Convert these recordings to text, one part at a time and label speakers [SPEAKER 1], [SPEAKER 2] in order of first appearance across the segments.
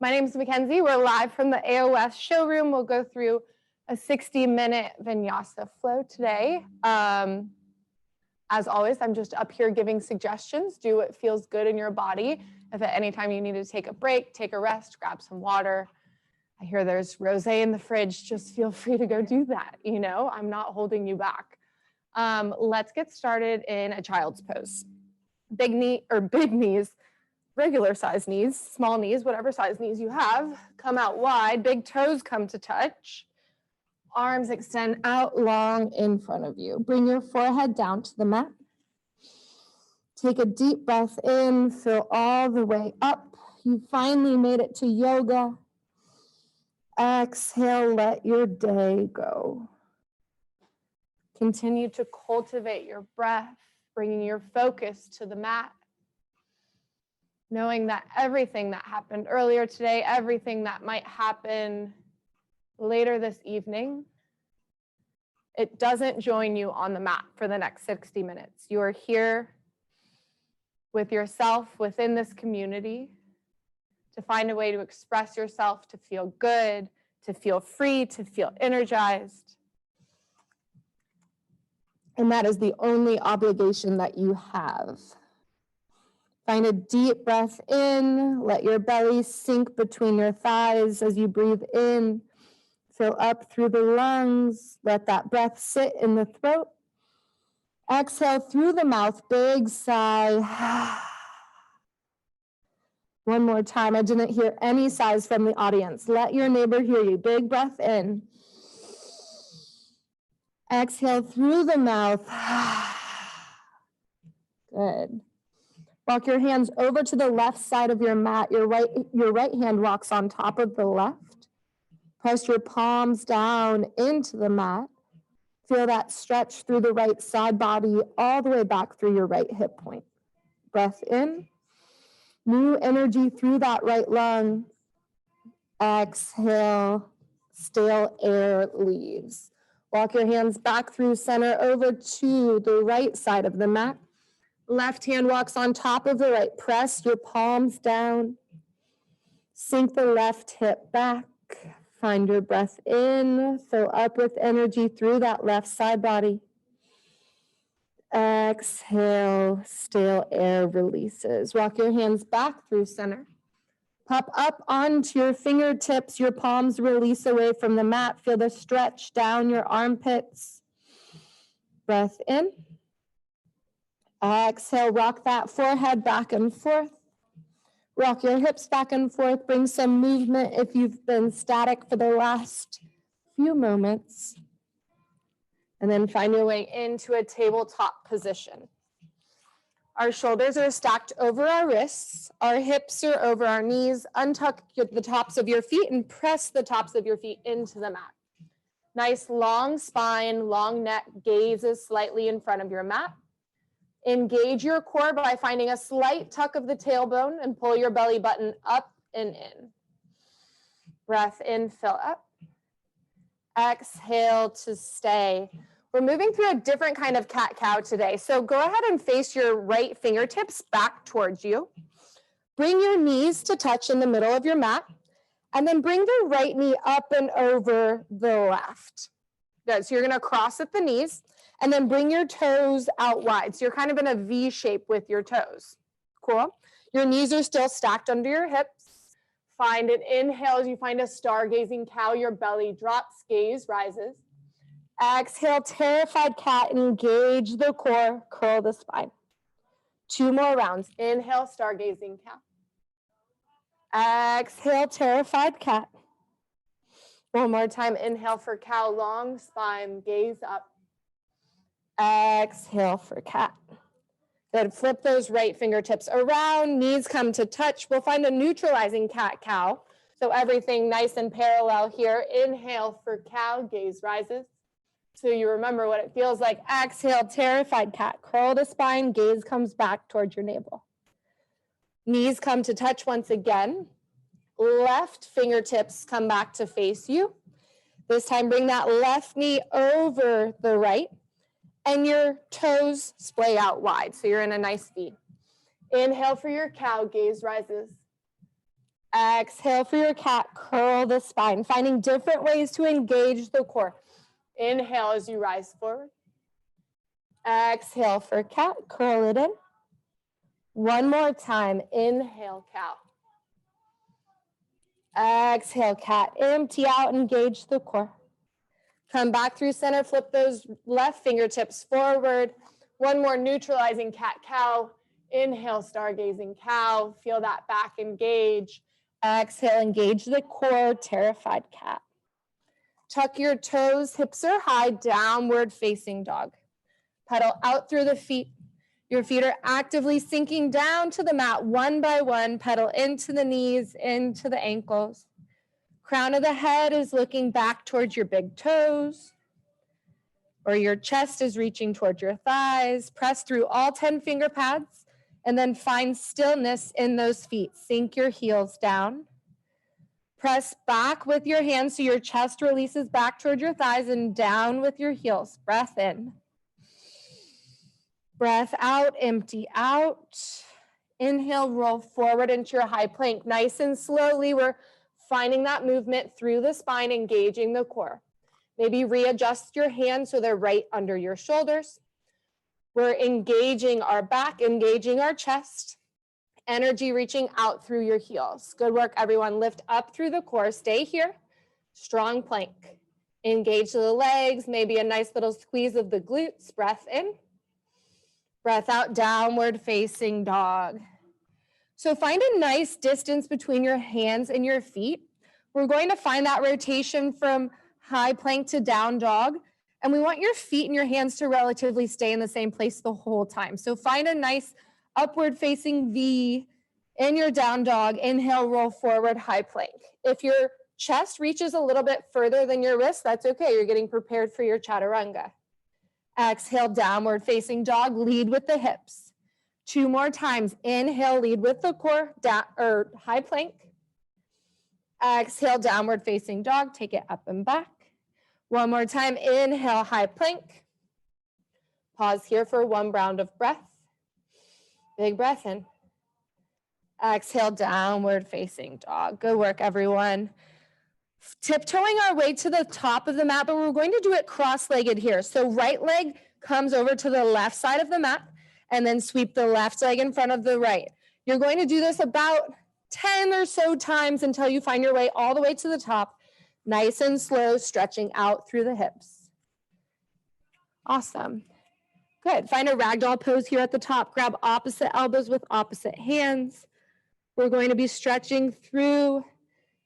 [SPEAKER 1] My name is McKenzie. We're live from the AOS showroom. We'll go through a 60-minute vinyasa flow today. As always, I'm just up here giving suggestions. Do what feels good in your body. If at any time you need to take a break, take a rest, grab some water. I hear there's rosé in the fridge. Just feel free to go do that. You know, I'm not holding you back. Let's get started in a child's pose. Big knees, regular size knees, small knees, whatever size knees you have, come out wide. Big toes come to touch. Arms extend out long in front of you. Bring your forehead down to the mat. Take a deep breath in, fill all the way up. You finally made it to yoga. Exhale, let your day go. Continue to cultivate your breath, bringing your focus to the mat. Knowing that everything that happened earlier today, everything that might happen later this evening, it doesn't join you on the mat for the next 60 minutes. You are here with yourself within this community to find a way to express yourself, to feel good, to feel free, to feel energized. And that is the only obligation that you have. Find a deep breath in, let your belly sink between your thighs as you breathe in. Fill up through the lungs, let that breath sit in the throat. Exhale through the mouth, big sigh. One more time, I didn't hear any sighs from the audience. Let your neighbor hear you, big breath in. Exhale through the mouth. Good. Walk your hands over to the left side of your mat. Your right hand walks on top of the left. Press your palms down into the mat. Feel that stretch through the right side body all the way back through your right hip point. Breath in. New energy through that right lung. Exhale. Stale air leaves. Walk your hands back through center over to the right side of the mat. Left hand walks on top of the right. Press your palms down. Sink the left hip back. Find your breath in. Fill up with energy through that left side body. Exhale, stale air releases. Walk your hands back through center. Pop up onto your fingertips. Your palms release away from the mat. Feel the stretch down your armpits. Breath in. Exhale, rock that forehead back and forth. Rock your hips back and forth. Bring some movement if you've been static for the last few moments. And then find your way into a tabletop position. Our shoulders are stacked over our wrists. Our hips are over our knees. Untuck the tops of your feet and press the tops of your feet into the mat. Nice long spine, long neck, gazes slightly in front of your mat. Engage your core by finding a slight tuck of the tailbone and pull your belly button up and in. Breath in, fill up. Exhale to stay. We're moving through a different kind of cat-cow today. So go ahead and face your right fingertips back towards you. Bring your knees to touch in the middle of your mat. And then bring the right knee up and over the left. Good, so you're gonna cross at the knees. And then bring your toes out wide. So you're kind of in a V shape with your toes. Cool. Your knees are still stacked under your hips. Find an inhale as you find a stargazing cow. Your belly drops, gaze rises. Exhale, terrified cat, engage the core, curl the spine. 2 more rounds. Inhale, stargazing cow. Exhale, terrified cat. 1 more time. Inhale for cow, long spine, gaze up. Exhale for cat. Good. Flip those right fingertips around. Knees come to touch. We'll find a neutralizing cat-cow. So everything nice and parallel here. Inhale for cow. Gaze rises. So you remember what it feels like. Exhale, terrified cat. Curl the spine. Gaze comes back towards your navel. Knees come to touch once again. Left fingertips come back to face you. This time, bring that left knee over the right. And your toes splay out wide, so you're in a nice V. Inhale for your cow, gaze rises. Exhale for your cat, curl the spine, finding different ways to engage the core. Inhale as you rise forward. Exhale for cat, curl it in. One more time, inhale, cow. Exhale, cat, empty out, engage the core. Come back through center, flip those left fingertips forward. One more, neutralizing cat, cow. Inhale, stargazing cow. Feel that back engage. Exhale, engage the core, terrified cat. Tuck your toes, hips are high, downward facing dog. Pedal out through the feet. Your feet are actively sinking down to the mat one by one. Pedal into the knees, into the ankles. Crown of the head is looking back towards your big toes, or your chest is reaching towards your thighs. Press through all 10 finger pads and then find stillness in those feet. Sink your heels down. Press back with your hands so your chest releases back towards your thighs and down with your heels. Breath in. Breath out, empty out. Inhale, roll forward into your high plank. Nice and slowly, we're finding that movement through the spine, engaging the core. Maybe readjust your hands so they're right under your shoulders. We're engaging our back, engaging our chest. Energy reaching out through your heels. Good work, everyone. Lift up through the core. Stay here. Strong plank. Engage the legs. Maybe a nice little squeeze of the glutes. Breath in. Breath out, downward facing dog. So find a nice distance between your hands and your feet. We're going to find that rotation from high plank to down dog. And we want your feet and your hands to relatively stay in the same place the whole time. So find a nice upward facing V in your down dog. Inhale, roll forward, high plank. If your chest reaches a little bit further than your wrist, that's okay. You're getting prepared for your chaturanga. Exhale, downward facing dog, lead with the hips. 2 more times. Inhale, lead with the core, down or high plank. Exhale, downward facing dog, take it up and back. 1 more time. Inhale, high plank. Pause here for 1 round of breath. Big breath in. Exhale, downward facing dog. Good work, everyone. Tiptoeing our way to the top of the mat, but we're going to do it cross-legged here. So right leg comes over to the left side of the mat and then sweep the left leg in front of the right. You're going to do this about 10 or so times until you find your way all the way to the top. Nice and slow, stretching out through the hips. Awesome. Good. Find a ragdoll pose here at the top. Grab opposite elbows with opposite hands. We're going to be stretching through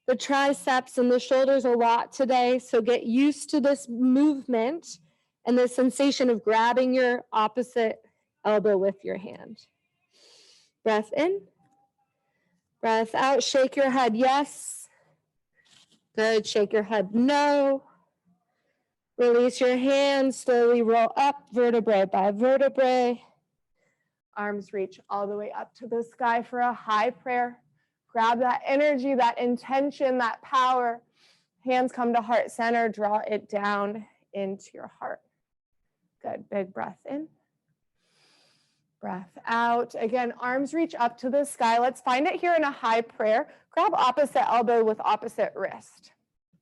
[SPEAKER 1] the triceps and the shoulders a lot today. So get used to this movement and the sensation of grabbing your opposite elbow with your hand. Breath in. Breath out. Shake your head, yes. Good. Shake your head, no. Release your hands. Slowly roll up, vertebrae by vertebrae. Arms reach all the way up to the sky for a high prayer. Grab that energy, that intention, that power. Hands come to heart center. Draw it down into your heart. Good. Big breath in. Breath out. Again, arms reach up to the sky. Let's find it here in a high prayer. Grab opposite elbow with opposite wrist.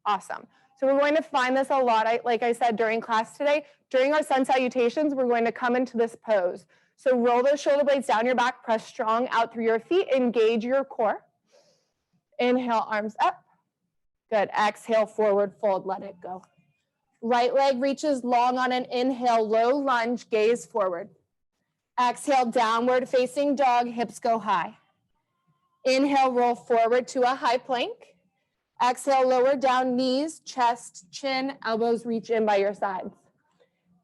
[SPEAKER 1] Awesome. So we're going to find this a lot, like I said, during class today. During our sun salutations, we're going to come into this pose. So roll those shoulder blades down your back, press strong out through your feet, engage your core. Inhale, arms up. Good. Exhale, forward fold, let it go. Right leg reaches long on an inhale, low lunge, gaze forward. Exhale, downward facing dog, hips go high. Inhale, roll forward to a high plank. Exhale, lower down, knees, chest, chin, elbows reach in by your sides.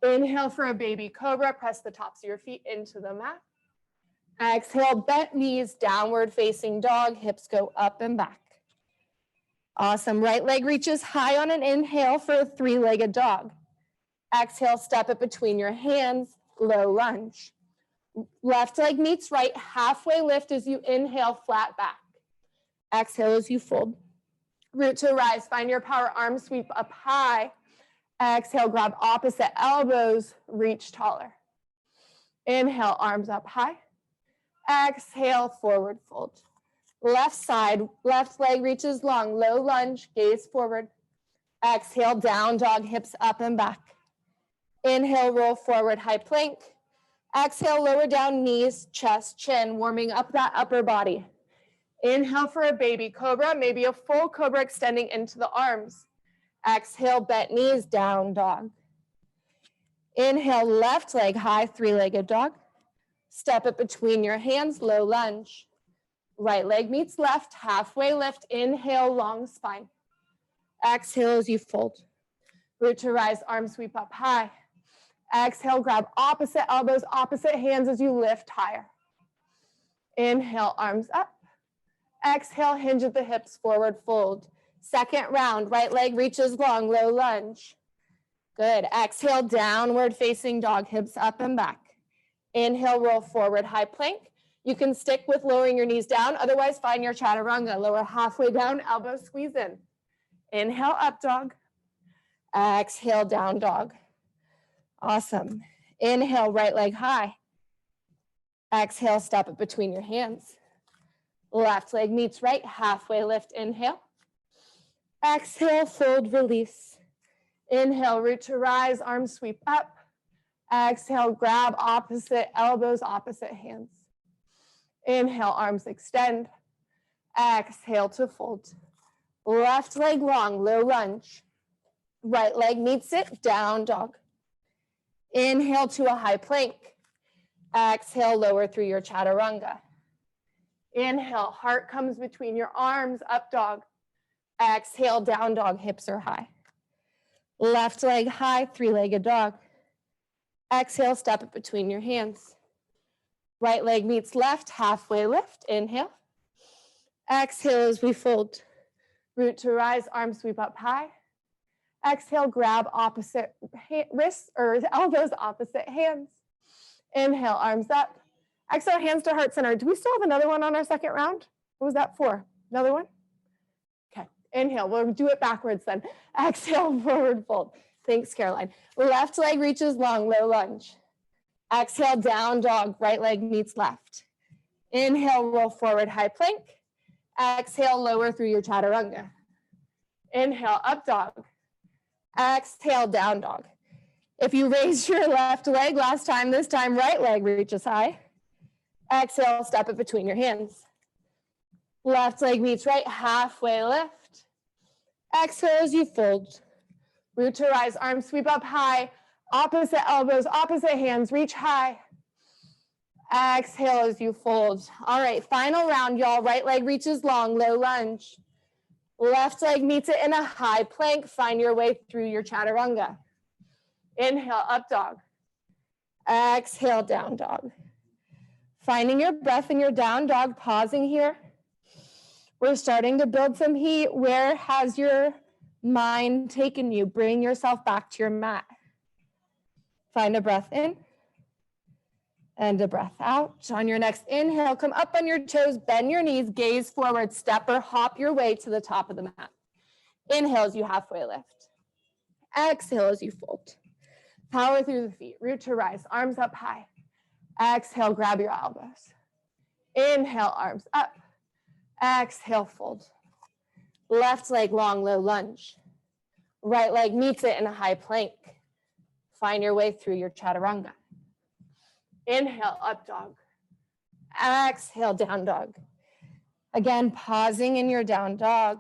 [SPEAKER 1] Inhale for a baby cobra, press the tops of your feet into the mat. Exhale, bent knees, downward facing dog, hips go up and back. Awesome. Right leg reaches high on an inhale for a 3-legged dog. Exhale, step it between your hands, low lunge. Left leg meets right, halfway lift as you inhale, flat back. Exhale as you fold. Root to rise, find your power, arm sweep up high. Exhale, grab opposite elbows, reach taller. Inhale, arms up high. Exhale, forward fold. Left side, left leg reaches long, low lunge, gaze forward. Exhale, down dog, hips up and back. Inhale, roll forward, high plank. Exhale, lower down knees, chest, chin, warming up that upper body. Inhale for a baby cobra, maybe a full cobra extending into the arms. Exhale, bent knees, down dog. Inhale, left leg high, three-legged dog. Step it between your hands, low lunge. Right leg meets left, halfway lift. Inhale, long spine. Exhale as you fold. Root to rise, arm sweep up high. Exhale, grab opposite elbows, opposite hands as you lift higher. Inhale, arms up. Exhale, hinge at the hips, forward fold. Second round, right leg reaches long, low lunge. Good. Exhale, downward facing dog, hips up and back. Inhale, roll forward, high plank. You can stick with lowering your knees down. Otherwise, find your chaturanga. Lower halfway down, elbow squeeze in. Inhale, up dog. Exhale, down dog. Awesome. Inhale, right leg high. Exhale, step it between your hands. Left leg meets right, halfway lift, inhale. Exhale, fold, release. Inhale, root to rise, arms sweep up. Exhale, grab opposite elbows, opposite hands. Inhale, arms extend. Exhale to fold. Left leg long, low lunge. Right leg meets it, down dog. Inhale to a high plank. Exhale, lower through your chaturanga. Inhale, heart comes between your arms, up dog. Exhale, down dog, hips are high. Left leg high, three-legged dog. Exhale, step it between your hands. Right leg meets left, halfway lift, inhale. Exhale as we fold. Root to rise, arms sweep up high. Exhale, grab opposite wrists or elbows, opposite hands. Inhale, arms up. Exhale, hands to heart center. Do we still have another one on our second round? What was that for? Another one? Okay, inhale. We'll do it backwards then. Exhale, forward fold. Thanks, Caroline. Left leg reaches long, low lunge. Exhale, down dog. Right leg meets left. Inhale, roll forward, high plank. Exhale, lower through your chaturanga. Inhale, up dog. Exhale, down dog. If you raise your left leg last time, this time right leg reaches high. Exhale, step it between your hands. Left leg meets right, halfway lift. Exhale as you fold. Root to rise, arms sweep up high. Opposite elbows, opposite hands, reach high. Exhale as you fold. All right, final round, y'all. Right leg reaches long, low lunge. Left leg meets it in a high plank. Find your way through your chaturanga. Inhale, up dog. Exhale, down dog. Finding your breath in your down dog, pausing here. We're starting to build some heat. Where has your mind taken you? Bring yourself back to your mat. Find a breath in and a breath out. On your next inhale, come up on your toes, bend your knees, gaze forward, step or hop your way to the top of the mat. Inhale as you halfway lift. Exhale as you fold. Power through the feet, root to rise, arms up high. Exhale, grab your elbows. Inhale, arms up. Exhale, fold. Left leg long, low lunge. Right leg meets it in a high plank. Find your way through your chaturanga. Inhale, up dog. Exhale, down dog. Again, pausing in your down dog.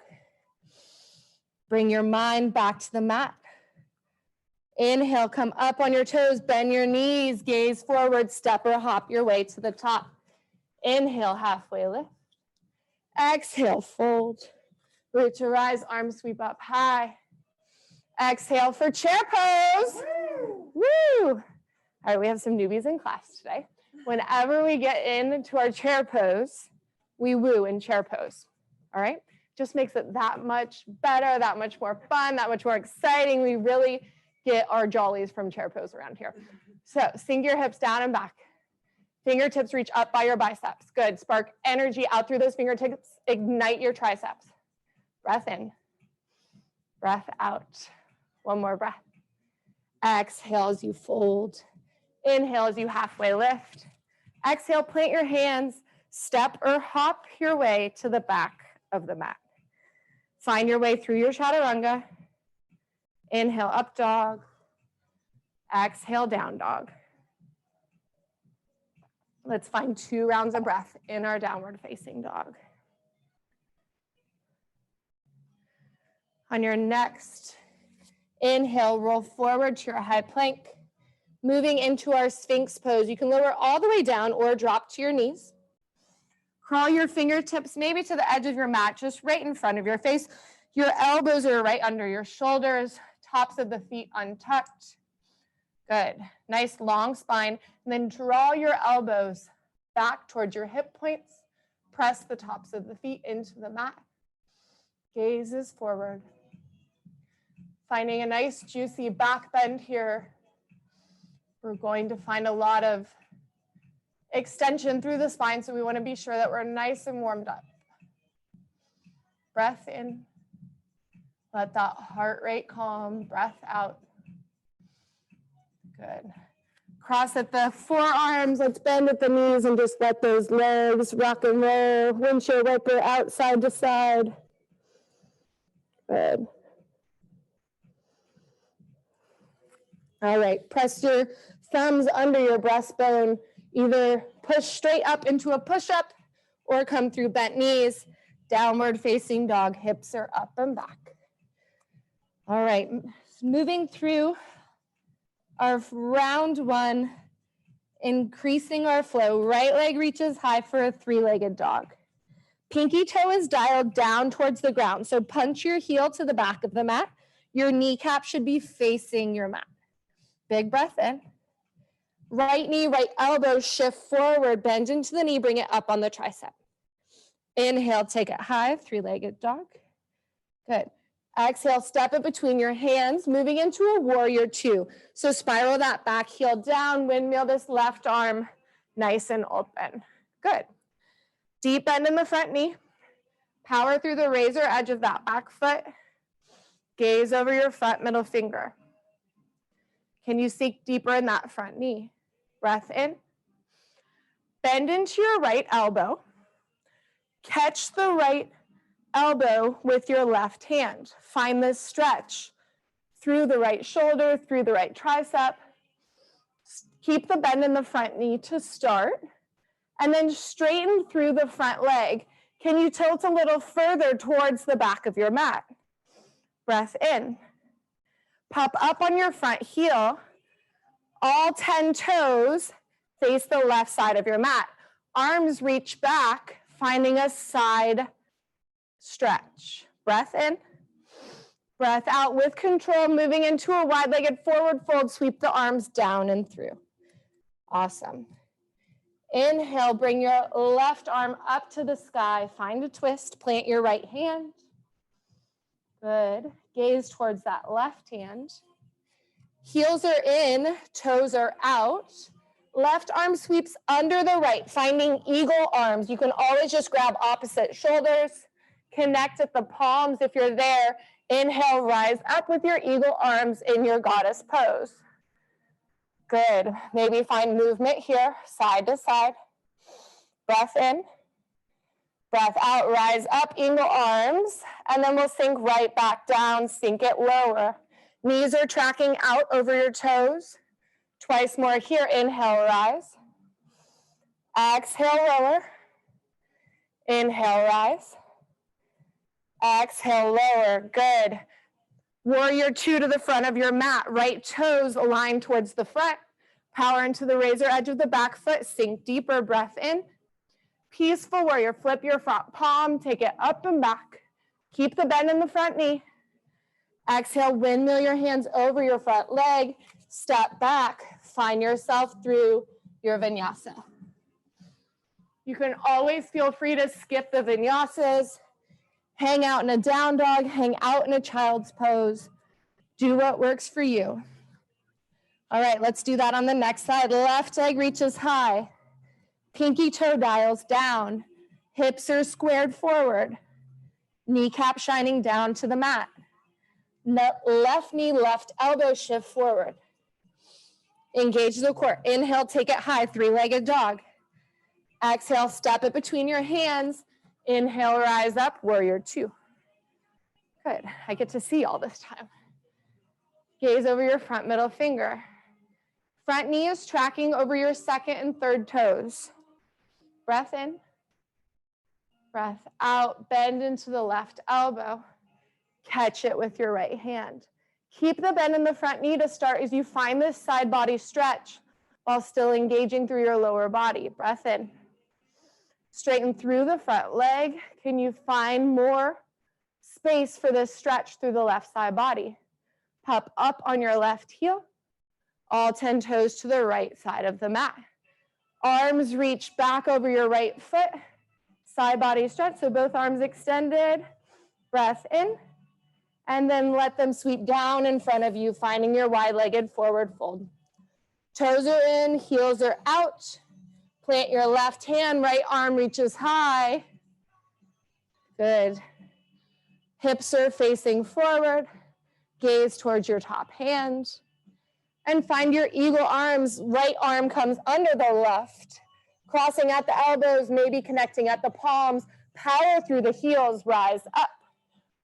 [SPEAKER 1] Bring your mind back to the mat. Inhale, come up on your toes, bend your knees, gaze forward, step or hop your way to the top. Inhale, halfway lift. Exhale, fold. Root to rise, arms sweep up high. Exhale for chair pose. Woo! All right, we have some newbies in class today. Whenever we get into our chair pose, we woo in chair pose. All right? Just makes it that much better, that much more fun, that much more exciting. We really get our jollies from chair pose around here. So sink your hips down and back. Fingertips reach up by your biceps. Good. Spark energy out through those fingertips. Ignite your triceps. Breath in. Breath out. One more breath. Exhale as you fold. Inhale as you halfway lift. Exhale, plant your hands. Step or hop your way to the back of the mat. Find your way through your chaturanga. Inhale, up dog. Exhale, down dog. Let's find 2 rounds of breath in our downward facing dog. On your next inhale, roll forward to your high plank. Moving into our Sphinx pose. You can lower all the way down or drop to your knees. Crawl your fingertips maybe to the edge of your mat, just right in front of your face. Your elbows are right under your shoulders, tops of the feet untucked. Good. Nice long spine. And then draw your elbows back towards your hip points. Press the tops of the feet into the mat. Gazes forward. Finding a nice juicy back bend here. We're going to find a lot of extension through the spine, so we want to be sure that we're nice and warmed up. Breath in. Let that heart rate calm. Breath out. Good. Cross at the forearms. Let's bend at the knees and just let those legs rock and roll. Windshield wiper out side to side. Good. All right, press your thumbs under your breastbone. Either push straight up into a push-up or come through bent knees. Downward facing dog, hips are up and back. All right, moving through our round 1, increasing our flow. Right leg reaches high for a 3-legged dog. Pinky toe is dialed down towards the ground, so punch your heel to the back of the mat. Your kneecap should be facing your mat. Big breath in. Right knee, right elbow, shift forward, bend into the knee, bring it up on the tricep. Inhale, take it high, 3-legged dog. Good. Exhale, step it between your hands, moving into a warrior 2. So spiral that back heel down, windmill this left arm, nice and open. Good. Deep bend in the front knee. Power through the razor edge of that back foot. Gaze over your front middle finger. Can you sink deeper in that front knee? Breath in. Bend into your right elbow. Catch the right elbow with your left hand. Find this stretch through the right shoulder, through the right tricep. Keep the bend in the front knee to start, and then straighten through the front leg. Can you tilt a little further towards the back of your mat? Breath in. Pop up on your front heel. All 10 toes face the left side of your mat. Arms reach back, finding a side stretch. Breath in. Breath out with control, moving into a wide-legged forward fold. Sweep the arms down and through. Awesome. Inhale, bring your left arm up to the sky. Find a twist. Plant your right hand. Good. Gaze towards that left hand. Heels are in, toes are out. Left arm sweeps under the right, finding eagle arms. You can always just grab opposite shoulders. Connect at the palms if you're there. Inhale, rise up with your eagle arms in your goddess pose. Good. Maybe find movement here, side to side. Breath in. Breath out, rise up, eagle arms, and then we'll sink right back down, sink it lower. Knees are tracking out over your toes. Twice more here, inhale, rise. Exhale, lower. Inhale, rise. Exhale, lower, good. Warrior 2 to the front of your mat, right toes aligned towards the front. Power into the razor edge of the back foot, sink deeper, breath in. Peaceful warrior, flip your front palm, take it up and back. Keep the bend in the front knee. Exhale, windmill your hands over your front leg. Step back, find yourself through your vinyasa. You can always feel free to skip the vinyasas. Hang out in a down dog, hang out in a child's pose. Do what works for you. All right, let's do that on the next side. Left leg reaches high. Pinky toe dials down. Hips are squared forward. Kneecap shining down to the mat. Left knee, left elbow shift forward. Engage the core. Inhale, take it high, 3-legged dog. Exhale, step it between your hands. Inhale, rise up, warrior two. Good, I get to see all this time. Gaze over your front middle finger. Front knee is tracking over your second and third toes. Breath in, breath out, bend into the left elbow. Catch it with your right hand. Keep the bend in the front knee to start as you find this side body stretch while still engaging through your lower body. Breath in. Straighten through the front leg. Can you find more space for this stretch through the left side body? Pop up on your left heel. All 10 toes to the right side of the mat. Arms reach back over your right foot. Side body stretch, so both arms extended. Breath in. And then let them sweep down in front of you, finding your wide-legged forward fold. Toes are in, heels are out. Plant your left hand, right arm reaches high. Good. Hips are facing forward. Gaze towards your top hand. And find your eagle arms. Right arm comes under the left. Crossing at the elbows, maybe connecting at the palms. Power through the heels, rise up.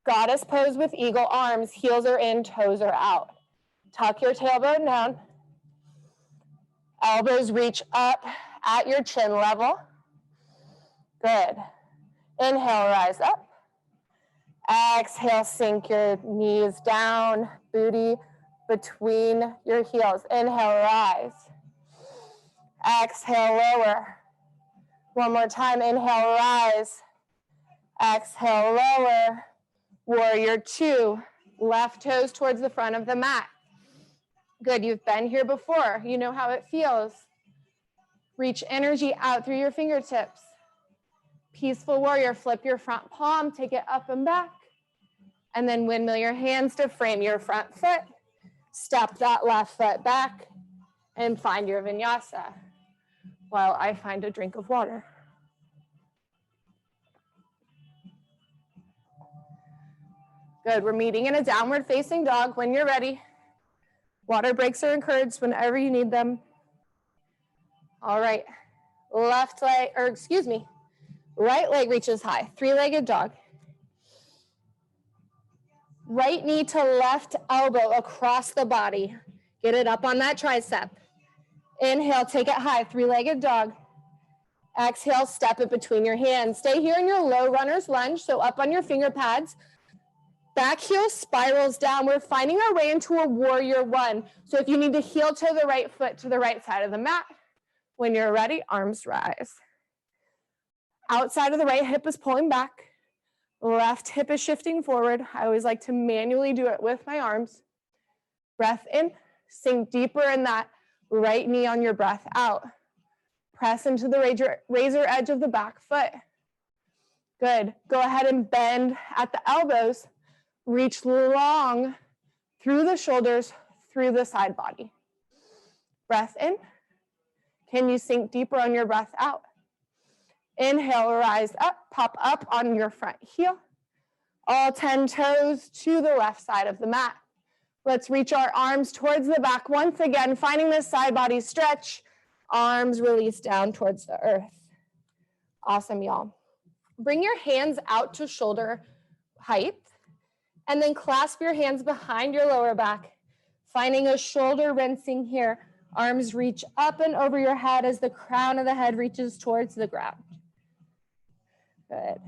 [SPEAKER 1] Goddess pose with eagle arms. Heels are in, toes are out. Tuck your tailbone down. Elbows reach up at your chin level. Good. Inhale, rise up. Exhale, sink your knees down, booty between your heels. Inhale, rise. Exhale, lower. One more time, inhale, rise. Exhale, lower. Warrior two. Left toes towards the front of the mat. Good, you've been here before. You know how it feels. Reach energy out through your fingertips. Peaceful warrior, flip your front palm, take it up and back. And then windmill your hands to frame your front foot. Step that left foot back and find your vinyasa while I find a drink of water. Good, we're meeting in a downward facing dog when you're ready. Water breaks are encouraged whenever you need them. All right, right leg reaches high, three-legged dog. Right knee to left elbow across the body. Get it up on that tricep. Inhale, take it high, three-legged dog. Exhale, step it between your hands. Stay here in your low runner's lunge, so up on your finger pads. Back heel spirals down. We're finding our way into a warrior one. So if you need to heel toe the right foot to the right side of the mat, when you're ready, arms rise. Outside of the right hip is pulling back. Left hip is shifting forward. I always like to manually do it with my arms. Breath in, sink deeper in that right knee on your breath out. Press into the razor edge of the back foot. Good. Go ahead and bend at the elbows. Reach long through the shoulders, through the side body. Breath in. Can you sink deeper on your breath out? Inhale, rise up, pop up on your front heel. All 10 toes to the left side of the mat. Let's reach our arms towards the back once again, finding this side body stretch. Arms release down towards the earth. Awesome, y'all. Bring your hands out to shoulder height, and then clasp your hands behind your lower back, finding a shoulder rinsing here. Arms reach up and over your head as the crown of the head reaches towards the ground. Good.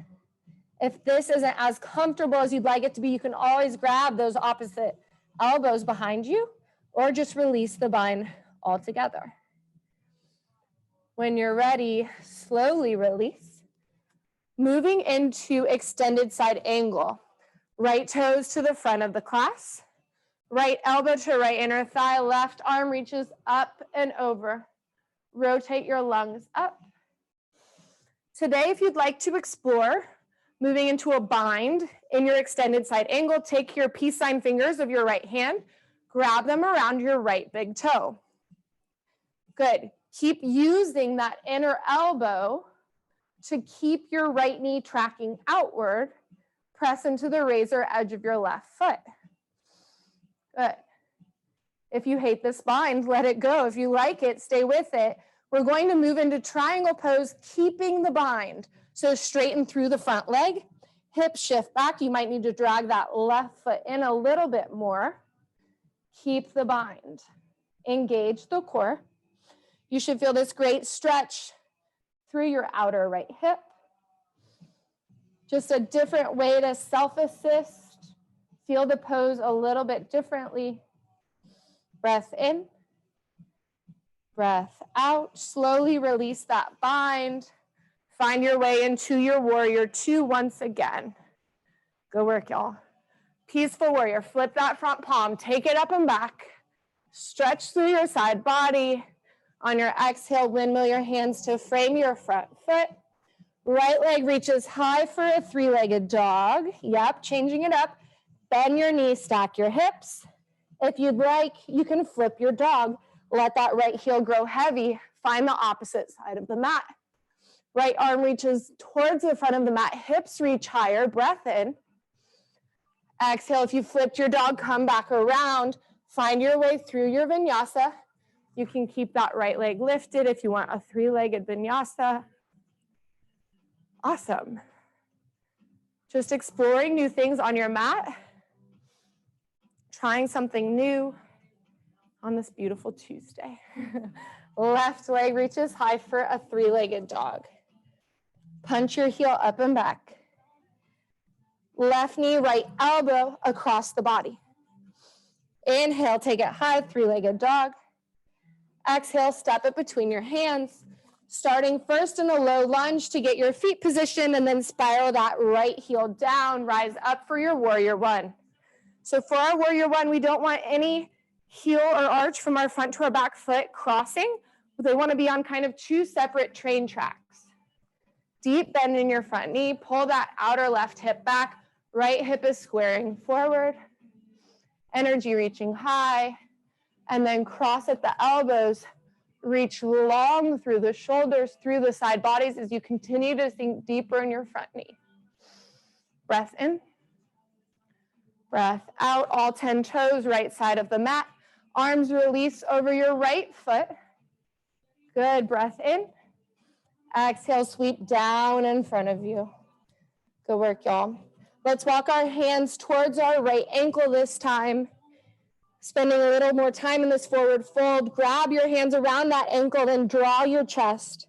[SPEAKER 1] If this isn't as comfortable as you'd like it to be, you can always grab those opposite elbows behind you or just release the bind altogether. When you're ready, slowly release. Moving into extended side angle. Right toes to the front of the class. Right elbow to right inner thigh. Left arm reaches up and over. Rotate your lungs up. Today, if you'd like to explore moving into a bind in your extended side angle, take your peace sign fingers of your right hand, grab them around your right big toe. Good. Keep using that inner elbow to keep your right knee tracking outward. Press into the razor edge of your left foot. Good. If you hate this bind, let it go. If you like it, stay with it. We're going to move into triangle pose, keeping the bind. So straighten through the front leg, hip shift back. You might need to drag that left foot in a little bit more. Keep the bind. Engage the core. You should feel this great stretch through your outer right hip. Just a different way to self-assist. Feel the pose a little bit differently. Breath in, breath out. Slowly release that bind. Find your way into your warrior two once again. Go work, y'all. Peaceful warrior. Flip that front palm. Take it up and back. Stretch through your side body. On your exhale, windmill your hands to frame your front foot. Right leg reaches high for a three-legged dog. Yep, changing it up. Bend your knees, stack your hips. If you'd like, you can flip your dog. Let that right heel grow heavy. Find the opposite side of the mat. Right arm reaches towards the front of the mat. Hips reach higher. Breath in. Exhale. If you flipped your dog, come back around. Find your way through your vinyasa. You can keep that right leg lifted if you want a three-legged vinyasa. Awesome. Just exploring new things on your mat. Trying something new on this beautiful Tuesday. Left leg reaches high for a three-legged dog. Punch your heel up and back. Left knee, right elbow across the body. Inhale, take it high, three-legged dog. Exhale, step it between your hands. Starting first in a low lunge to get your feet positioned and then spiral that right heel down. Rise up for your warrior one. So for our warrior one, we don't want any heel or arch from our front to our back foot crossing. They want to be on kind of two separate train tracks. Deep bend in your front knee. Pull that outer left hip back. Right hip is squaring forward. Energy reaching high. And then cross at the elbows. Reach long through the shoulders, through the side bodies as you continue to sink deeper in your front knee. Breath in. Breath out, all 10 toes, right side of the mat. Arms release over your right foot. Good, breath in. Exhale, sweep down in front of you. Good work, y'all. Let's walk our hands towards our right ankle this time. Spending a little more time in this forward fold. Grab your hands around that ankle and draw your chest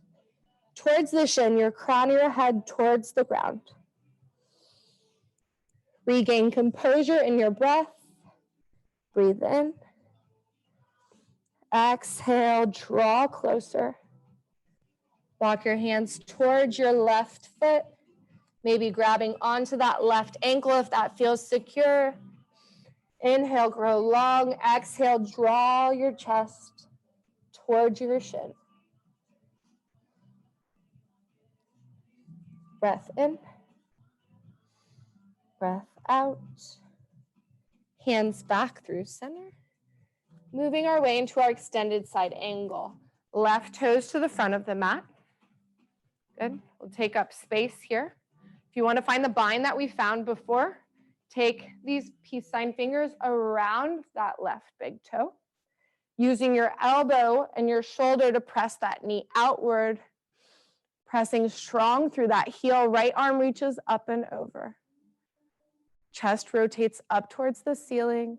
[SPEAKER 1] towards the shin, your crown of your head towards the ground. Regain composure in your breath. Breathe in. Exhale, draw closer. Walk your hands towards your left foot, maybe grabbing onto that left ankle if that feels secure. Inhale, grow long. Exhale, draw your chest towards your shin. Breath in. Breath out. Hands back through center. Moving our way into our extended side angle. Left toes to the front of the mat. Good. We'll take up space here. If you want to find the bind that we found before, take these peace sign fingers around that left big toe. Using your elbow and your shoulder to press that knee outward. Pressing strong through that heel. Right arm reaches up and over. Chest rotates up towards the ceiling.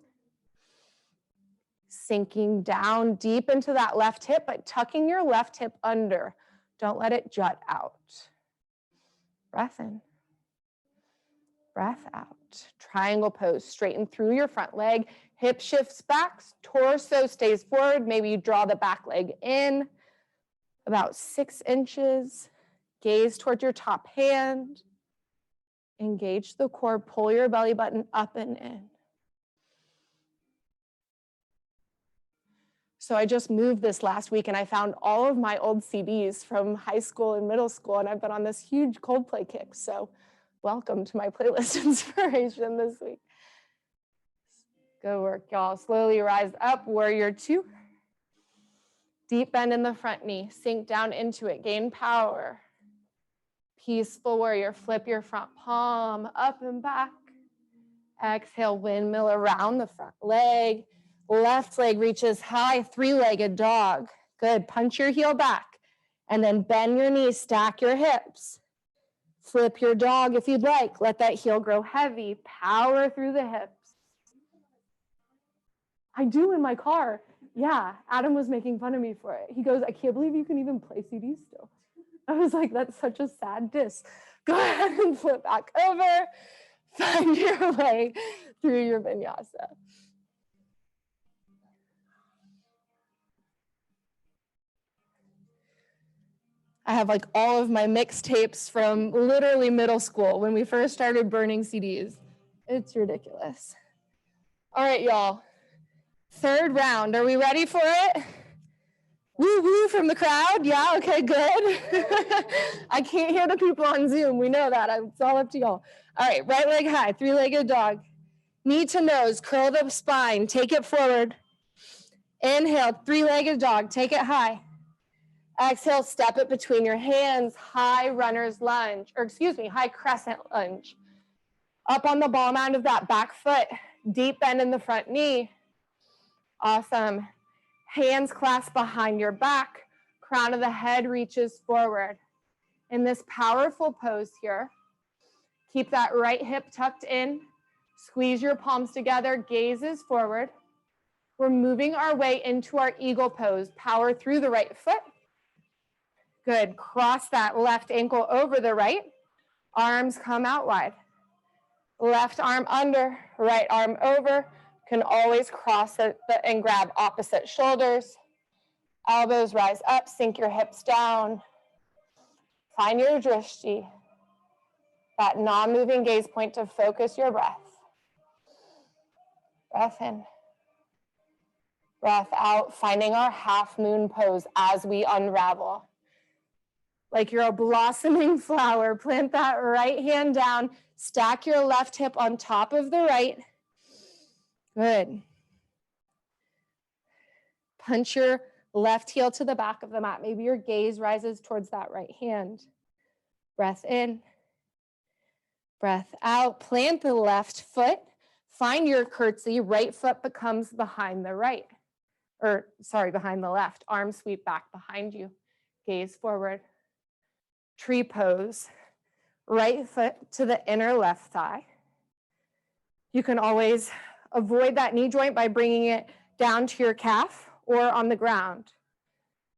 [SPEAKER 1] Sinking down deep into that left hip, but tucking your left hip under. Don't let it jut out. Breath in. Breath out. Triangle pose. Straighten through your front leg. Hip shifts back. Torso stays forward. Maybe you draw the back leg in about 6 inches. Gaze towards your top hand. Engage the core. Pull your belly button up and in. So I just moved this last week and I found all of my old CDs from high school and middle school, and I've been on this huge Coldplay kick. So welcome to my playlist inspiration this week. Good work, y'all. Slowly rise up, warrior two. Deep bend in the front knee. Sink down into it. Gain power. Peaceful warrior. Flip your front palm up and back. Exhale, windmill around the front leg. Left leg reaches high, three-legged dog. Good. Punch your heel back. And then bend your knees, stack your hips. Flip your dog if you'd like. Let that heel grow heavy. Power through the hips. I do in my car. Yeah, Adam was making fun of me for it. He goes, I can't believe you can even play CDs still. I was like, that's such a sad diss. Go ahead and flip back over. Find your way through your vinyasa. I have like all of my mixtapes from literally middle school when we first started burning CDs. It's ridiculous. All right, y'all. Third round. Are we ready for it? Woo woo from the crowd. Yeah, okay, good. I can't hear the people on Zoom. We know that. It's all up to y'all. All right, right leg high, three-legged dog. Knee to nose, curl the spine, take it forward. Inhale, three-legged dog, take it high. Exhale, step it between your hands, high runner's lunge, or excuse me, high crescent lunge. Up on the ball mound of that back foot, deep bend in the front knee. Awesome. Hands clasped behind your back, crown of the head reaches forward. In this powerful pose here, keep that right hip tucked in, squeeze your palms together, gazes forward. We're moving our way into our eagle pose. Power through the right foot. Good. Cross that left ankle over the right. Arms come out wide. Left arm under, right arm over. Can always cross it and grab opposite shoulders. Elbows rise up, sink your hips down. Find your drishti, that non-moving gaze point to focus your breath. Breath in. Breath out, finding our half moon pose as we unravel. Like you're a blossoming flower, plant that right hand down, stack your left hip on top of the right. Good. Punch your left heel to the back of the mat. Maybe your gaze rises towards that right hand. Breath in. Breath out. Plant the left foot. Find your curtsy. Right foot becomes behind the right. Behind the left. Arms sweep back behind you. Gaze forward. Tree pose. Right foot to the inner left thigh. You can always avoid that knee joint by bringing it down to your calf or on the ground.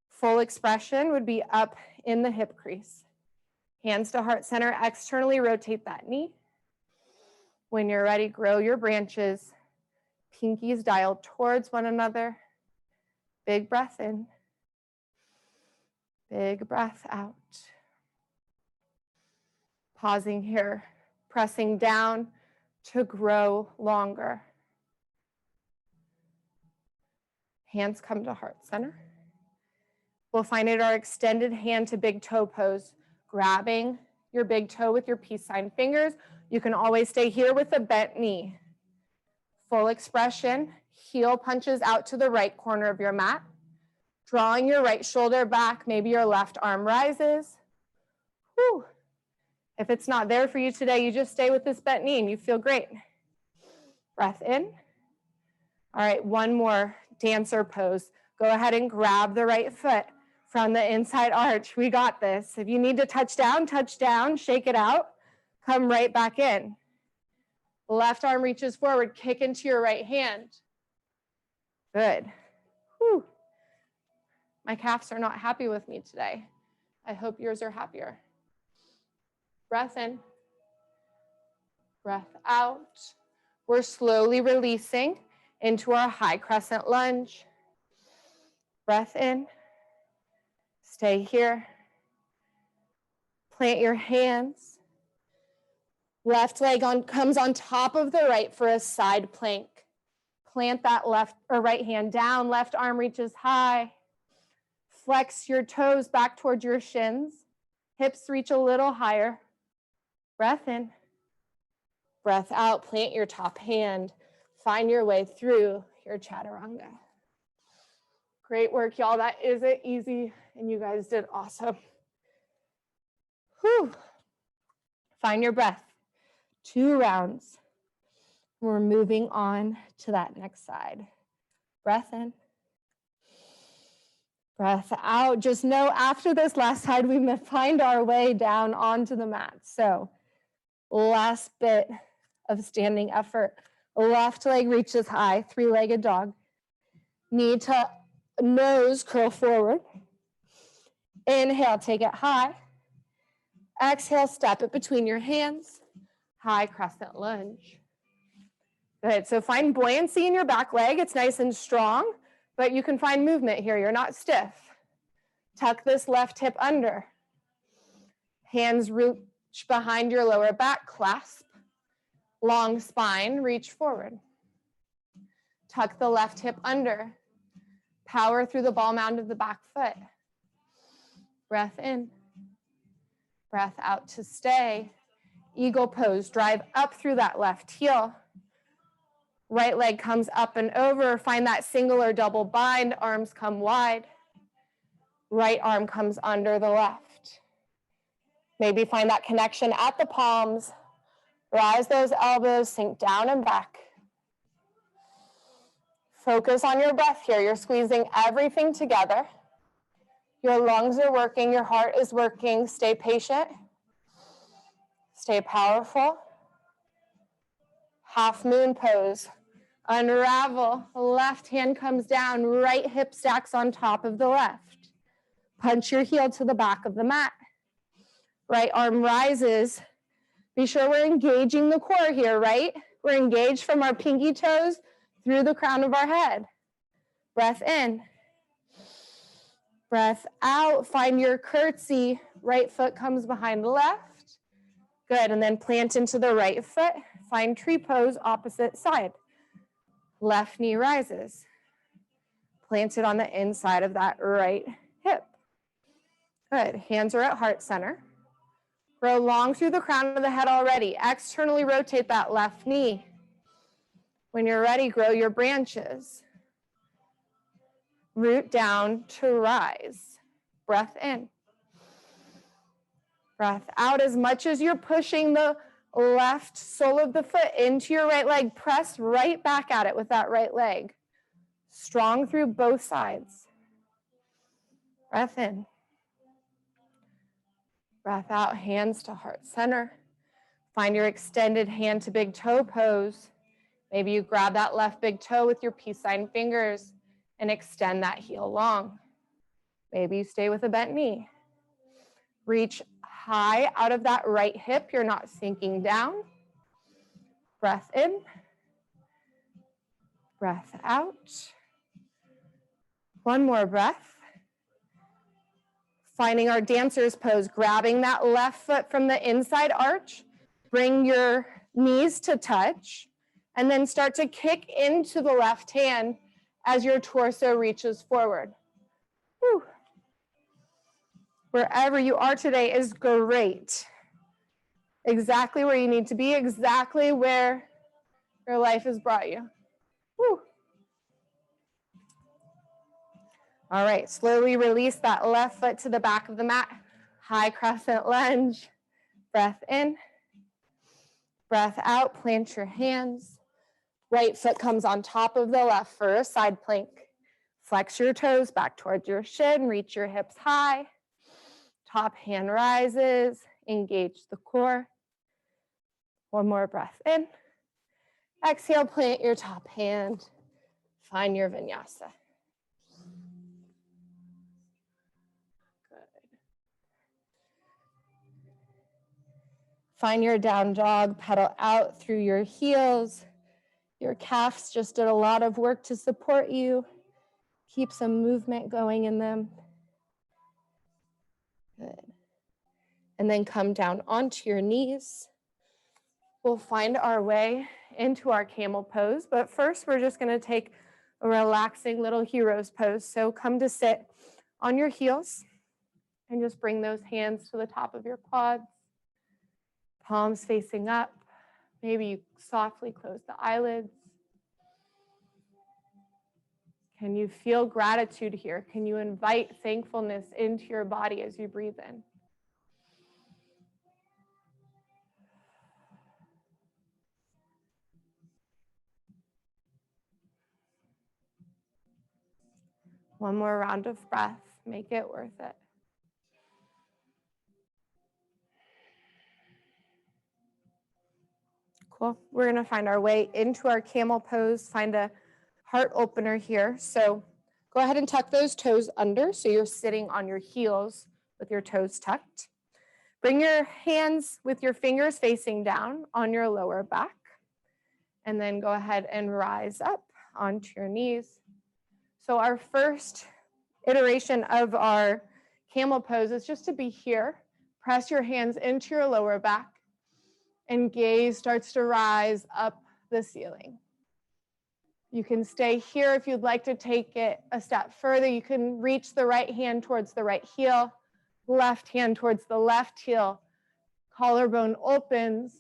[SPEAKER 1] Full expression would be up in the hip crease. Hands to heart center, externally rotate that knee. When you're ready, grow your branches. Pinkies dialed towards one another. Big breath in. Big breath out. Pausing here, pressing down to grow longer. Hands come to heart center. We'll find it our extended hand to big toe pose, grabbing your big toe with your peace sign fingers. You can always stay here with a bent knee. Full expression, heel punches out to the right corner of your mat. Drawing your right shoulder back, maybe your left arm rises. Whew. If it's not there for you today, you just stay with this bent knee and you feel great. Breath in. All right, one more dancer pose. Go ahead and grab the right foot from the inside arch. We got this. If you need to touch down, shake it out. Come right back in. Left arm reaches forward, kick into your right hand. Good. Whew. My calves are not happy with me today. I hope yours are happier. Breath in. Breath out. We're slowly releasing into our high crescent lunge. Breath in. Stay here. Plant your hands. Left leg comes on top of the right for a side plank. Plant that left or right hand down. Left arm reaches high. Flex your toes back towards your shins. Hips reach a little higher. Breath in. Breath out. Plant your top hand. Find your way through your chaturanga. Great work, y'all. That isn't easy, and you guys did awesome. Whew. Find your breath. 2 rounds. We're moving on to that next side. Breath in. Breath out. Just know after this last side, we find our way down onto the mat. So last bit of standing effort. Left leg reaches high, three-legged dog. Knee to nose, curl forward. Inhale, take it high. Exhale, step it between your hands. High crescent lunge. Good, so find buoyancy in your back leg. It's nice and strong, but you can find movement here. You're not stiff. Tuck this left hip under. Hands reach behind your lower back, clasp. Long spine, reach forward. Tuck the left hip under. Power through the ball mound of the back foot. Breath in. Breath out to stay. Eagle pose, drive up through that left heel. Right leg comes up and over. Find that single or double bind. Arms come wide. Right arm comes under the left. Maybe find that connection at the palms. Rise those elbows, sink down and back. Focus on your breath here. You're squeezing everything together. Your lungs are working. Your heart is working. Stay patient. Stay powerful. Half moon pose. Unravel. Left hand comes down. Right hip stacks on top of the left. Punch your heel to the back of the mat. Right arm rises. Be sure we're engaging the core here, right? We're engaged from our pinky toes through the crown of our head. Breath in. Breath out. Find your curtsy. Right foot comes behind the left. Good, and then plant into the right foot. Find tree pose, opposite side. Left knee rises. Plant it on the inside of that right hip. Good, hands are at heart center. Grow long through the crown of the head already. Externally rotate that left knee. When you're ready, grow your branches. Root down to rise. Breath in. Breath out. As much as you're pushing the left sole of the foot into your right leg, press right back at it with that right leg. Strong through both sides. Breath in. Breath out, hands to heart center. Find your extended hand to big toe pose. Maybe you grab that left big toe with your peace sign fingers and extend that heel long. Maybe you stay with a bent knee. Reach high out of that right hip. You're not sinking down. Breath in. Breath out. One more breath. Finding our dancer's pose, grabbing that left foot from the inside arch. Bring your knees to touch, and then start to kick into the left hand as your torso reaches forward. Whew. Wherever you are today is great. Exactly where you need to be, exactly where your life has brought you. Whew. All right, slowly release that left foot to the back of the mat. High crescent lunge. Breath in. Breath out, plant your hands. Right foot comes on top of the left for a side plank. Flex your toes back towards your shin, reach your hips high. Top hand rises, engage the core. One more breath in. Exhale, plant your top hand. Find your vinyasa. Find your down dog, pedal out through your heels. Your calves just did a lot of work to support you. Keep some movement going in them. Good. And then come down onto your knees. We'll find our way into our camel pose, but first we're just gonna take a relaxing little hero's pose. So come to sit on your heels and just bring those hands to the top of your quads. Palms facing up. Maybe you softly close the eyelids. Can you feel gratitude here? Can you invite thankfulness into your body as you breathe in? One more round of breath. Make it worth it. Cool. We're going to find our way into our camel pose, find a heart opener here. So go ahead and tuck those toes under so you're sitting on your heels with your toes tucked. Bring your hands with your fingers facing down on your lower back. And then go ahead and rise up onto your knees. So our first iteration of our camel pose is just to be here. Press your hands into your lower back and gaze starts to rise up the ceiling. You can stay here if you'd like to take it a step further. You can reach the right hand towards the right heel, left hand towards the left heel. Collarbone opens.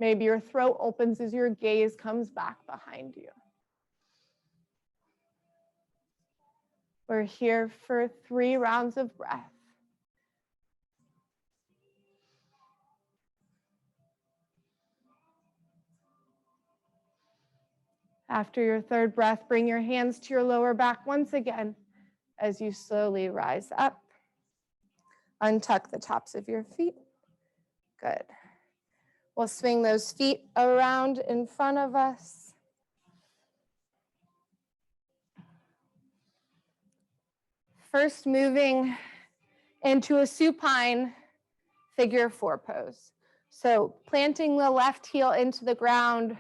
[SPEAKER 1] Maybe your throat opens as your gaze comes back behind you. We're here for 3 rounds of breath. After your third breath, bring your hands to your lower back once again as you slowly rise up. Untuck the tops of your feet. Good. We'll swing those feet around in front of us. First, moving into a supine figure 4 pose. So planting the left heel into the ground,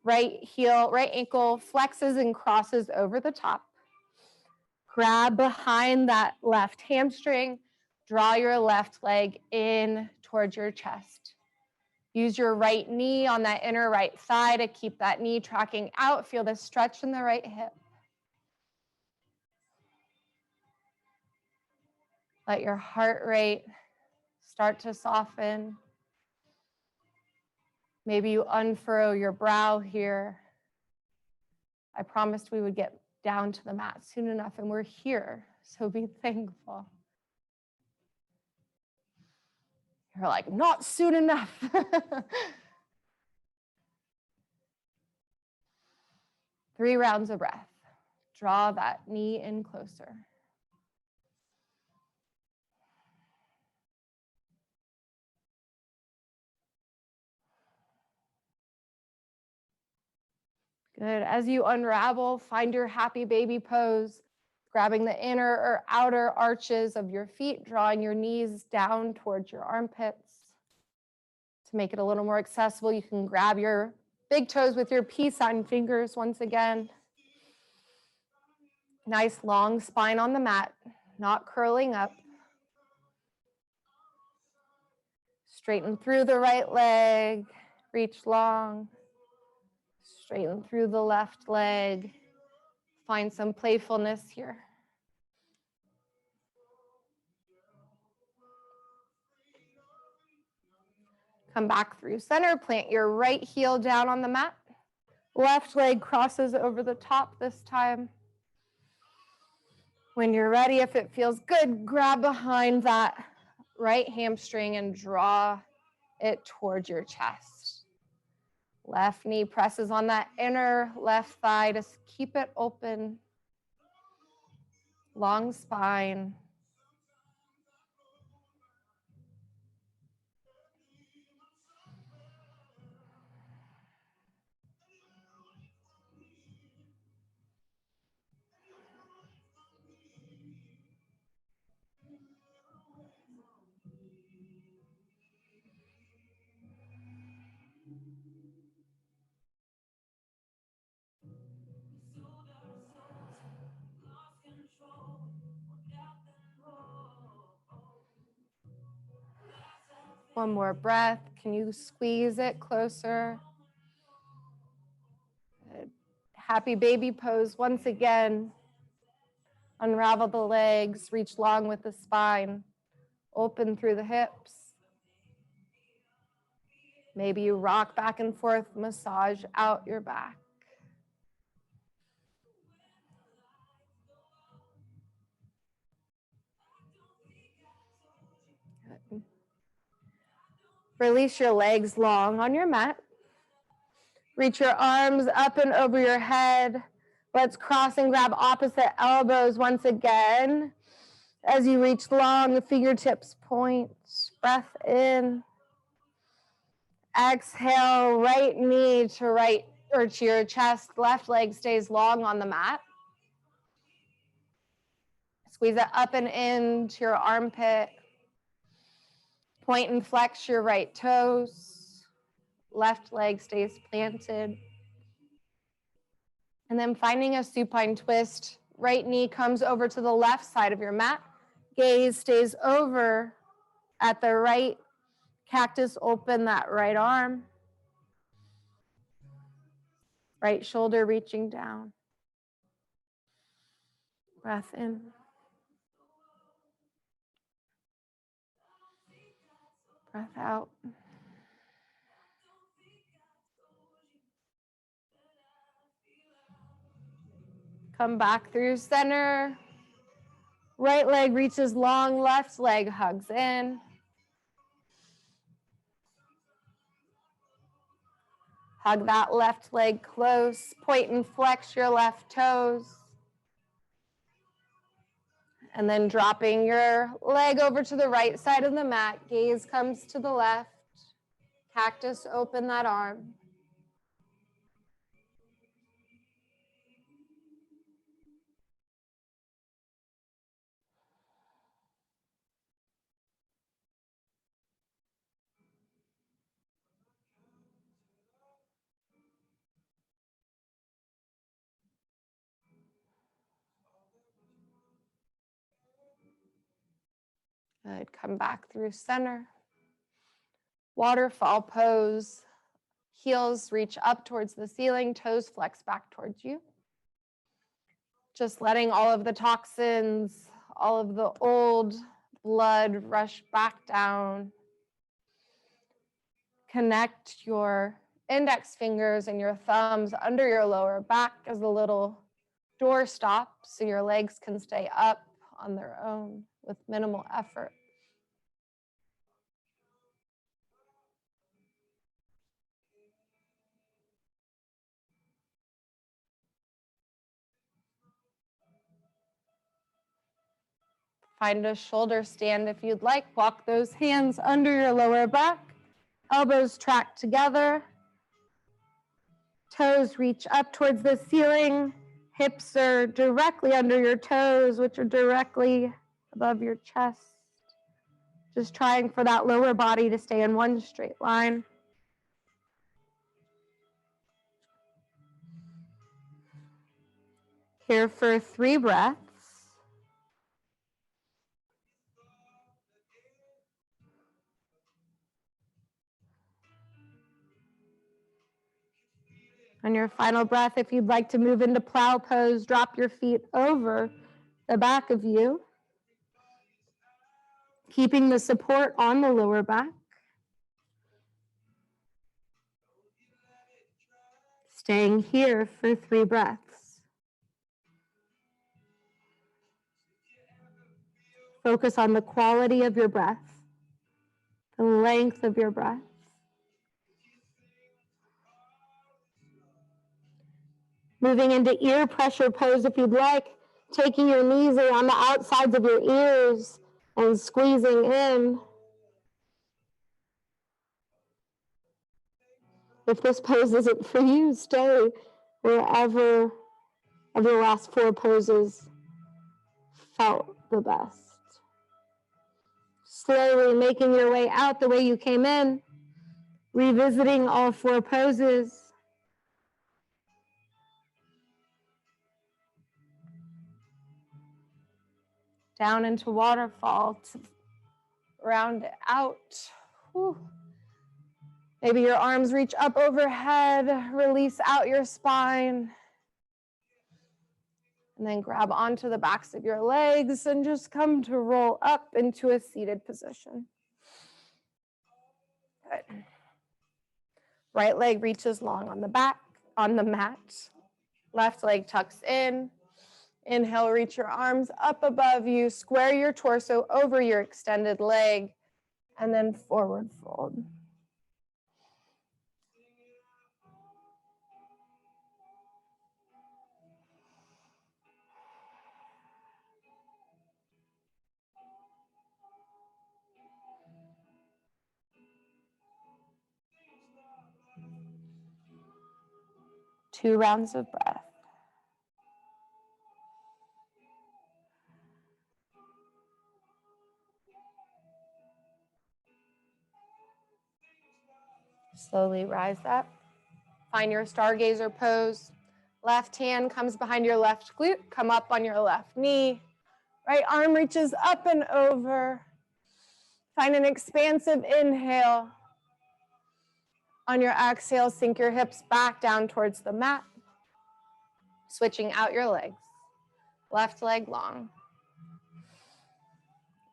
[SPEAKER 1] right ankle flexes and crosses over the top. Grab behind that left hamstring, draw your left leg in towards your chest. Use your right knee on that inner right thigh to keep that knee tracking out. Feel the stretch in the right hip. Let your heart rate start to soften. Maybe you unfurrow your brow here. I promised we would get down to the mat soon enough, and we're here, so be thankful. You're like, not soon enough. 3 rounds of breath. Draw that knee in closer. Good. As you unravel, find your happy baby pose, grabbing the inner or outer arches of your feet, drawing your knees down towards your armpits. To make it a little more accessible, you can grab your big toes with your peace sign fingers once again. Nice long spine on the mat, not curling up. Straighten through the right leg, reach long. Straighten through the left leg. Find some playfulness here. Come back through center, plant your right heel down on the mat. Left leg crosses over the top this time. When you're ready, if it feels good, grab behind that right hamstring and draw it towards your chest. Left knee presses on that inner left thigh. Just keep it open. Long spine. One more breath. Can you squeeze it closer? Good. Happy baby pose once again. Unravel the legs, reach long with the spine, open through the hips. Maybe you rock back and forth, massage out your back. Good. Release your legs long on your mat. Reach your arms up and over your head. Let's cross and grab opposite elbows once again. As you reach long, the fingertips point. Breath in. Exhale, right knee to right or to your chest. Left leg stays long on the mat. Squeeze it up and in to your armpit. Point and flex your right toes. Left leg stays planted. And then finding a supine twist. Right knee comes over to the left side of your mat. Gaze stays over at the right. Cactus, open that right arm. Right shoulder reaching down. Breath in. Breath out. Come back through center. Right leg reaches long, left leg hugs in. Hug that left leg close. Point and flex your left toes. And then dropping your leg over to the right side of the mat. Gaze comes to the left. Cactus, open that arm. Good. Come back through center. Waterfall pose. Heels reach up towards the ceiling. Toes flex back towards you. Just letting all of the toxins, all of the old blood rush back down. Connect your index fingers and your thumbs under your lower back as a little door stop so your legs can stay up on their own with minimal effort. Find a shoulder stand if you'd like. Walk those hands under your lower back. Elbows track together. Toes reach up towards the ceiling. Hips are directly under your toes, which are directly above your chest. Just trying for that lower body to stay in one straight line. Here for 3 breaths. On your final breath, if you'd like to move into plow pose, drop your feet over the back of you, keeping the support on the lower back. Staying here for 3 breaths. Focus on the quality of your breath, the length of your breath. Moving into ear pressure pose if you'd like, taking your knees around the outsides of your ears and squeezing in. If this pose isn't for you, stay wherever of your last 4 poses felt the best. Slowly making your way out the way you came in, revisiting all 4 poses. Down into waterfall to round it out. Whew. Maybe your arms reach up overhead, release out your spine. And then grab onto the backs of your legs and just come to roll up into a seated position. Good. Right leg reaches long on the back, on the mat. Left leg tucks in. Inhale, reach your arms up above you. Square your torso over your extended leg. And then forward fold. 2 rounds of breath. Slowly rise up. Find your stargazer pose. Left hand comes behind your left glute. Come up on your left knee. Right arm reaches up and over. Find an expansive inhale. On your exhale, sink your hips back down towards the mat. Switching out your legs. Left leg long.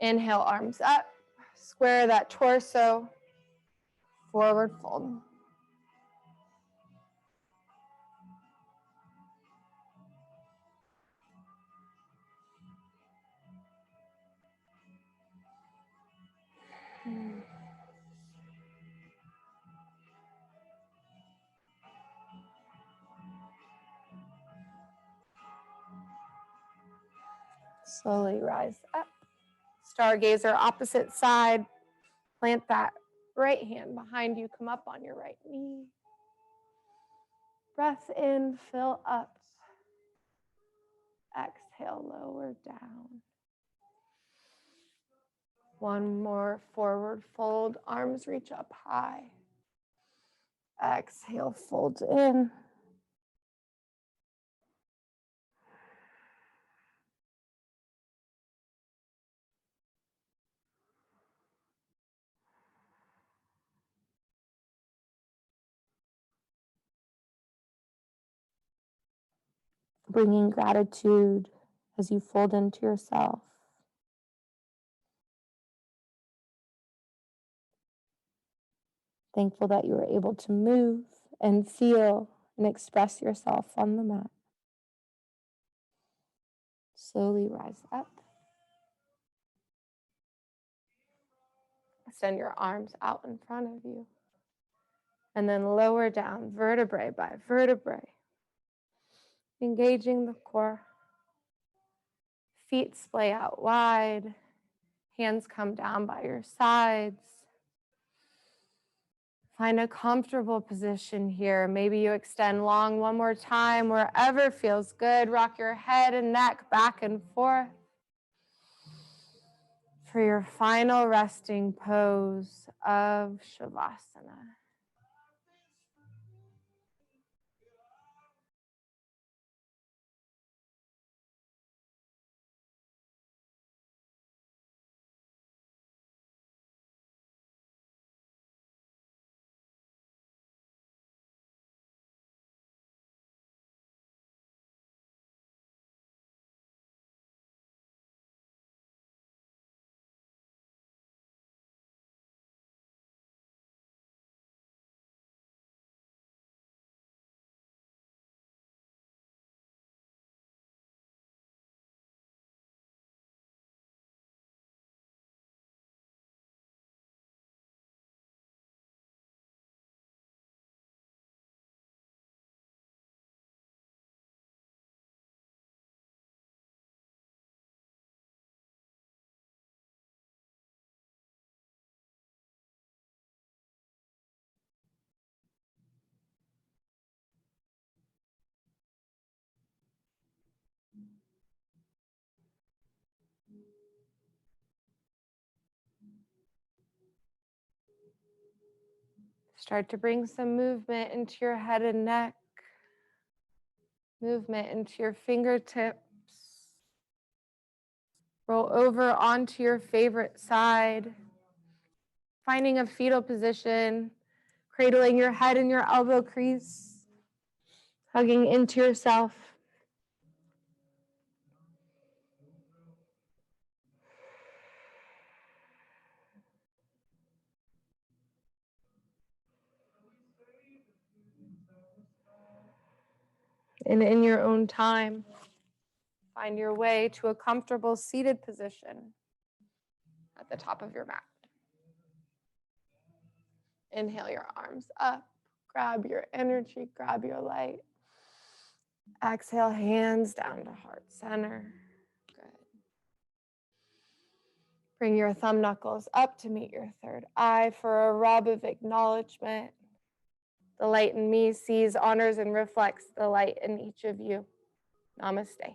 [SPEAKER 1] Inhale, arms up. Square that torso. Forward fold. Slowly rise up. Stargazer, opposite side. Plant that right hand behind you. Come up on your right knee. Breath in, fill up. Exhale, lower down. One more forward fold. Arms reach up high. Exhale, fold in. Bringing gratitude as you fold into yourself. Thankful that you were able to move and feel and express yourself on the mat. Slowly rise up. Extend your arms out in front of you. And then lower down, vertebrae by vertebrae. Engaging the core. Feet splay out wide. Hands come down by your sides. Find a comfortable position here. Maybe you extend long one more time, wherever feels good. Rock your head and neck back and forth. For your final resting pose of Shavasana. Start to bring some movement into your head and neck. Movement into your fingertips. Roll over onto your favorite side. Finding a fetal position. Cradling your head in your elbow crease. Hugging into yourself. And in your own time, find your way to a comfortable seated position at the top of your mat. Inhale your arms up, grab your energy, grab your light. Exhale, hands down to heart center. Good. Bring your thumb knuckles up to meet your third eye for a rub of acknowledgement. The light in me sees, honors, and reflects the light in each of you. Namaste.